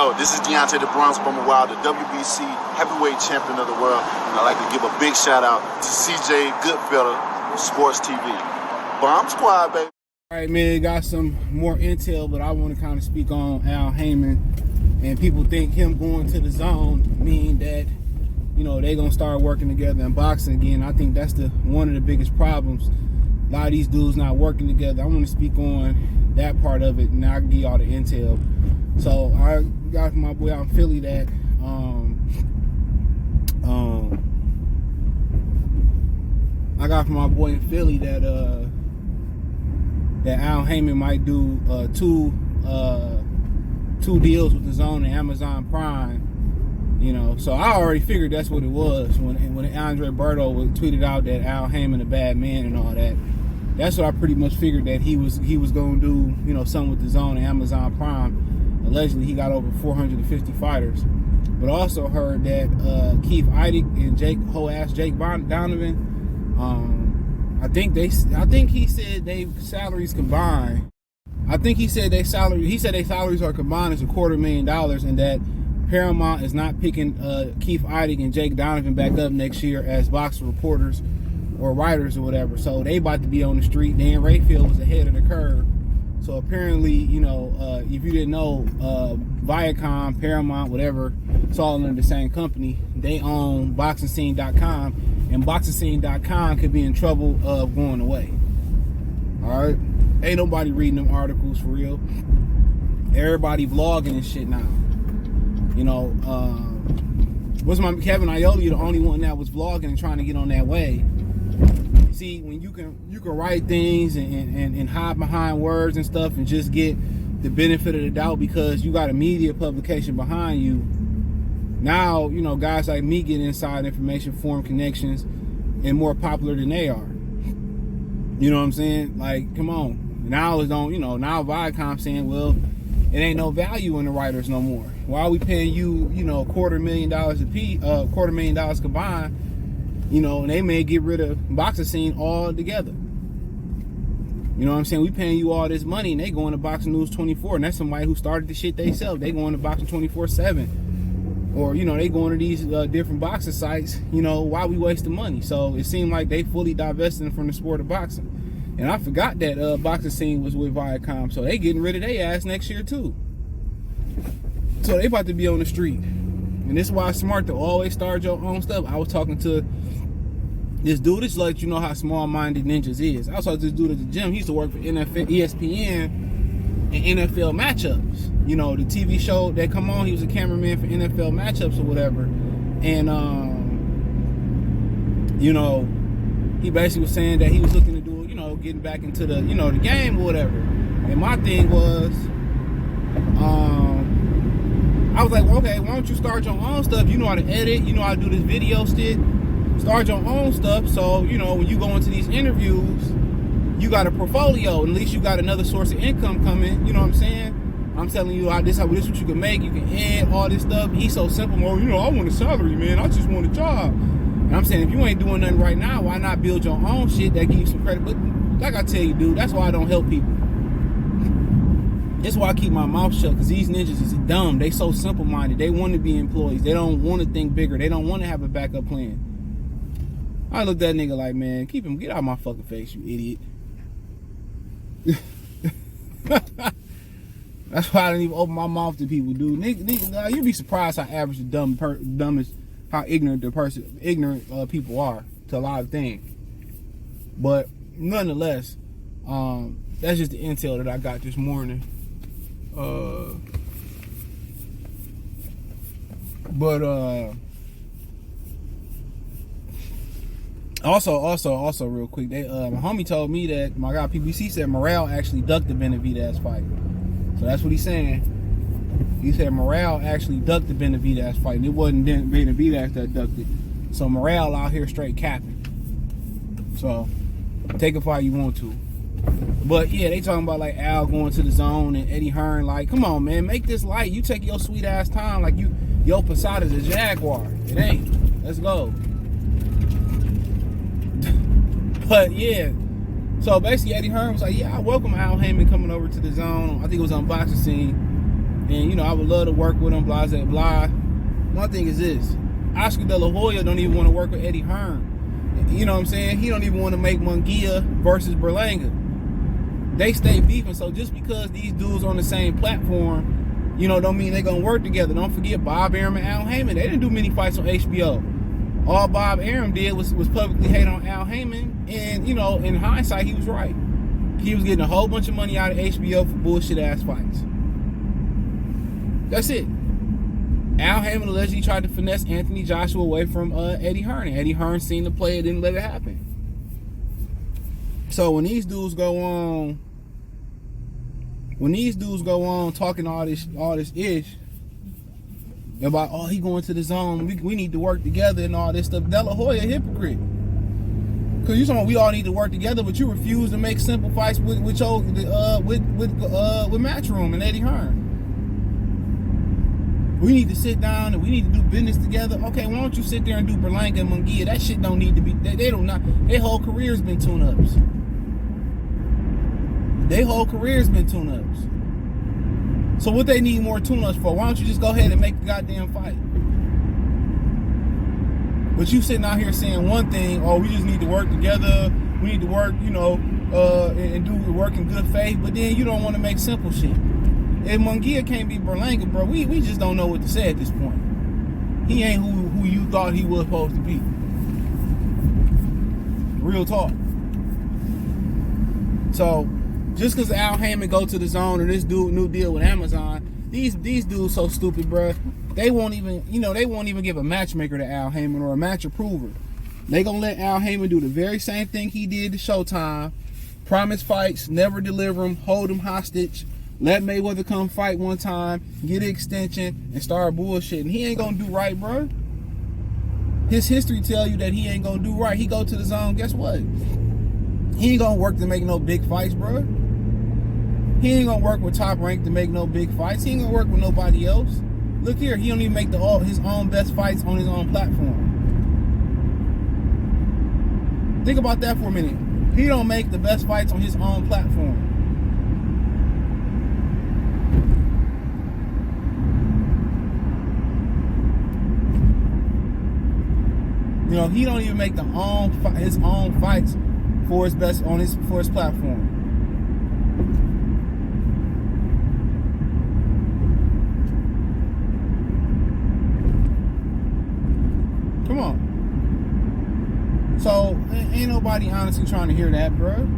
Yo, this is Deontay the Bronx Bummer Wild, the WBC heavyweight champion of the world. And I'd like to give a big shout out to CJ Goodfellow, Sports TV. Bomb Squad, baby. All right, man, got some more intel, but I want to kind of speak on Al Haymon. And people think him going to the zone mean that, you know, they're going to start working together in boxing again. I think that's one of the biggest problems. A lot of these dudes not working together. I want to speak on that part of it, and I can give y'all the intel. So I got from my boy out in Philly that that Al Haymon might do two deals with the DAZN and Amazon Prime. You know, so I already figured that's what it was when Andre Berto tweeted out that Al Haymon a bad man and all that. That's what I pretty much figured, that he was going to do, you know, something with the DAZN and Amazon Prime. Allegedly, he got over 450 fighters. But also heard that Keith Idec and Jake Donovan, I think he said they salaries combined. I think he said their salaries are combined as $250,000, and that Paramount is not picking Keith Idec and Jake Donovan back up next year as boxing reporters or writers or whatever. So they about to be on the street. Dan Rayfield was ahead of the curve. So apparently, you know, if you didn't know, Viacom, Paramount, whatever, it's all under the same company. They own BoxingScene.com, and BoxingScene.com could be in trouble of going away. All right, ain't nobody reading them articles for real. Everybody vlogging and shit now. You know, what's my Kevin Iole the only one that was vlogging and trying to get on that way? See, when you can write things and hide behind words and stuff and just get the benefit of the doubt because you got a media publication behind you. Now, you know, guys like me get inside information, form connections, and more popular than they are. You know what I'm saying? Like, come on. Now now Viacom saying, well, it ain't no value in the writers no more. Why are we paying you, you know, $250,000 a piece, $250,000 combined? You know, and they may get rid of Boxing Scene altogether. You know what I'm saying? We paying you all this money, and they going to Boxing News 24, and that's somebody who started the shit they sell. They going to Boxing 24/7, or you know, they going to these different boxing sites. You know, why we waste the money? So it seemed like they fully divested from the sport of boxing. And I forgot that Boxing Scene was with Viacom, so they getting rid of their ass next year too. So they about to be on the street, and this is why it's smart to always start your own stuff. I was talking to this dude, this let you know how small-minded ninjas is. I saw this dude at the gym. He used to work for NFL, ESPN, and NFL matchups. You know, the TV show that come on, he was a cameraman for NFL matchups or whatever. And, you know, he basically was saying that he was looking to do, you know, getting back into the, you know, the game or whatever. And my thing was, I was like, well, okay, why don't you start your own stuff? You know how to edit, you know how to do this video shit. Start your own stuff, so you know when you go into these interviews, you got a portfolio. At least you got another source of income coming. You know what I'm saying? I'm telling you, this what you can make. You can add all this stuff. He's so simple. Well, you know, I want a salary, man. I just want a job. And I'm saying, if you ain't doing nothing right now, why not build your own shit that gives you some credit? But like I tell you, dude, that's why I don't help people. That's why I keep my mouth shut, because these ninjas is dumb. They so simple-minded. They want to be employees. They don't want to think bigger. They don't want to have a backup plan. I looked at that nigga like, man, get out of my fucking face, you idiot. That's why I didn't even open my mouth to people, dude. Nigga, you'd be surprised how average the dumbest, how ignorant people are to a lot of things. But nonetheless, that's just the intel that I got this morning. Also, real quick, my homie told me that my guy PBC said Morale actually ducked the Benavidez fight. So that's what he's saying. He said Morale actually ducked the Benavidez fight, and it wasn't Benavidez that ducked it. So Morale out here straight capping. So take it how you want to. But yeah, they talking about like Al going to the DAZN and Eddie Hearn. Like, come on, man, make this light. You take your sweet ass time. Like your Posada's a Jaguar. It ain't. Let's go. But yeah, so basically Eddie Hearn was like, yeah, I welcome Al Haymon coming over to the DAZN. I think it was on Boxing Scene. And, you know, I would love to work with him, blah, blah, blah. One thing is this. Oscar De La Hoya don't even want to work with Eddie Hearn. You know what I'm saying? He don't even want to make Munguia versus Berlanga. They stay beefing. So just because these dudes on the same platform, you know, don't mean they're going to work together. Don't forget Bob Arum and Al Haymon. They didn't do many fights on HBO. All Bob Arum did was publicly hate on Al Haymon. And, you know, in hindsight, he was right. He was getting a whole bunch of money out of HBO for bullshit-ass fights. That's it. Al Haymon allegedly tried to finesse Anthony Joshua away from Eddie Hearn. And Eddie Hearn seen the play and didn't let it happen. So when these dudes go on talking all this ish about, oh, he going to the zone, we need to work together and all this stuff, De La Hoya a hypocrite. Cause you talking we all need to work together, but you refuse to make simple fights with Matchroom and Eddie Hearn. We need to sit down and we need to do business together. Okay, why don't you sit there and do Berlanga and Munguia? That shit don't need to be. They don't not. Their whole career's been tune-ups. So what they need more tune-ups for? Why don't you just go ahead and make the goddamn fight? But you sitting out here saying one thing, oh, we just need to work together. We need to work, you know, and do work in good faith. But then you don't want to make simple shit. If Munguia can't be Berlanga, bro, we just don't know what to say at this point. He ain't who you thought he was supposed to be. Real talk. So, just because Al Haymon go to the zone or this dude new deal with Amazon, these dudes so stupid, bro. They won't even give a matchmaker to Al Haymon or a match approver. They gonna let Al Haymon do the very same thing he did to Showtime. Promise fights, never deliver them, hold them hostage. Let Mayweather come fight one time, get an extension, and start bullshitting. He ain't gonna do right, bro. His history tell you that he ain't gonna do right. He go to the zone, guess what? He ain't gonna work to make no big fights, bro. He ain't gonna work with Top Rank to make no big fights. He ain't gonna work with nobody else. Look here, he don't even make his own best fights on his own platform. Think about that for a minute. He don't make the best fights on his own platform. You know, he don't even make his own fights for his best for his platform. Come on. So ain't nobody honestly trying to hear that, bro.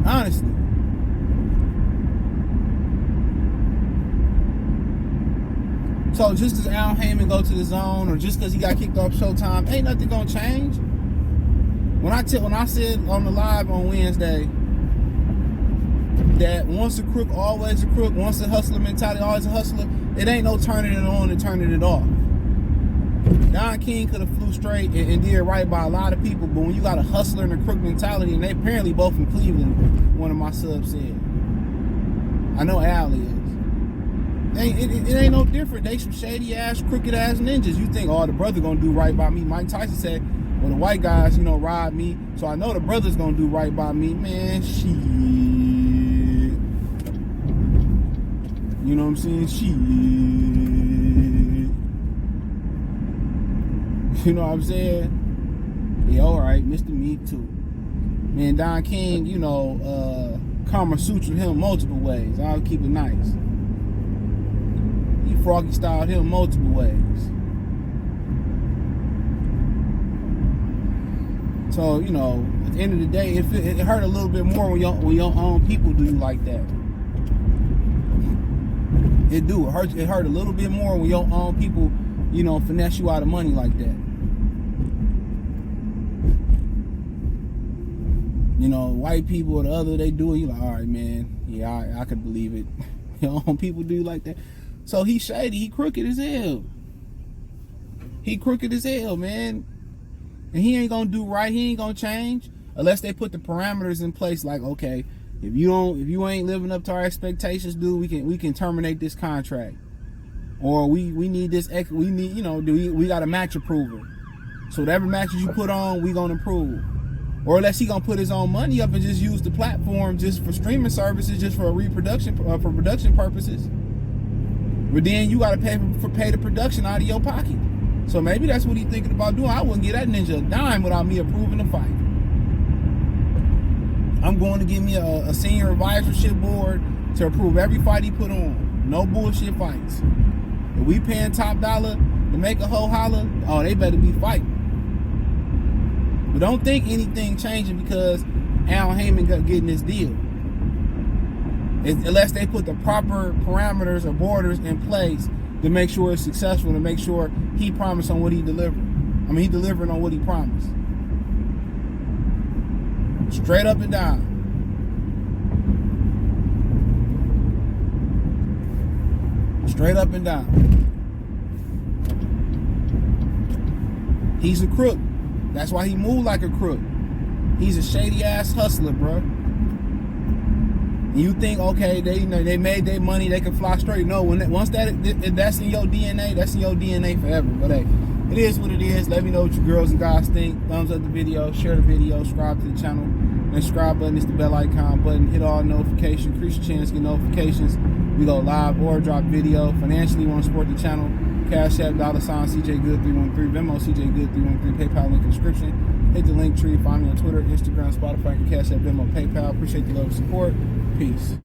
Honestly. So just as Al Haymon go to the zone, or just because he got kicked off Showtime, ain't nothing gonna change. When I said on the live on Wednesday that once a crook, always a crook, once a hustler mentality, always a hustler, it ain't no turning it on and turning it off. Don King could have flew straight and did right by a lot of people, but when you got a hustler and a crook mentality, and they apparently both from Cleveland, one of my subs said. I know Al is. It ain't no different. They some shady ass, crooked ass ninjas. You think, oh, the brother gonna do right by me? Mike Tyson said, well, the white guys, you know, robbed me, so I know the brother's gonna do right by me. Man, shit. You know what I'm saying? Shit. You know what I'm saying? Yeah, all right, Mr. Me Too. Man, Don King, you know, Kama Sutra him multiple ways. I'll keep it nice. He froggy styled him multiple ways. So, you know, at the end of the day, it hurt a little bit more when your own people do you like that. It do. It hurt a little bit more when your own people, you know, finesse you out of money like that. You know, white people or the other, they do it. You like, all right, man. Yeah, I could believe it. Your own people do you like that. So he's shady. He crooked as hell. He crooked as hell, man. And he ain't gonna do right. He ain't gonna change unless they put the parameters in place. Like, okay, if you ain't living up to our expectations, dude, we can terminate this contract. Or we need this. We need, you know, we got a match approval. So whatever matches you put on, we gonna approve. Or unless he gonna put his own money up and just use the platform just for streaming services, just for reproduction, for production purposes. But then you gotta pay the production out of your pocket. So maybe that's what he's thinking about doing. I wouldn't get that ninja a dime without me approving the fight. I'm going to give me a senior advisorship board to approve every fight he put on. No bullshit fights. If we paying top dollar to make a whole holler, oh, they better be fighting. But don't think anything changing because Al Haymon got getting this deal. Unless they put the proper parameters or borders in place to make sure it's successful, to make sure he promised on what he delivered. I mean, he delivered on what he promised. Straight up and down. Straight up and down. He's a crook. That's why he moved like a crook. He's a shady ass hustler, bro. And you think, okay, they made their money, they can fly straight. No, once that's in your DNA, that's in your DNA forever. But hey, it is what it is. Let me know what you girls and guys think. Thumbs up the video, share the video, subscribe to the channel. The subscribe button is the bell icon button. Hit all notifications, increase your chance to get notifications. We go live or drop video. Financially, want to support the channel? Cash App, $sign CJ Good 313, Venmo CJ Good 313, PayPal link in the description. Hit the link tree. Find me on Twitter, Instagram, Spotify, and Cash App, Venmo, PayPal. Appreciate the love and support. Peace.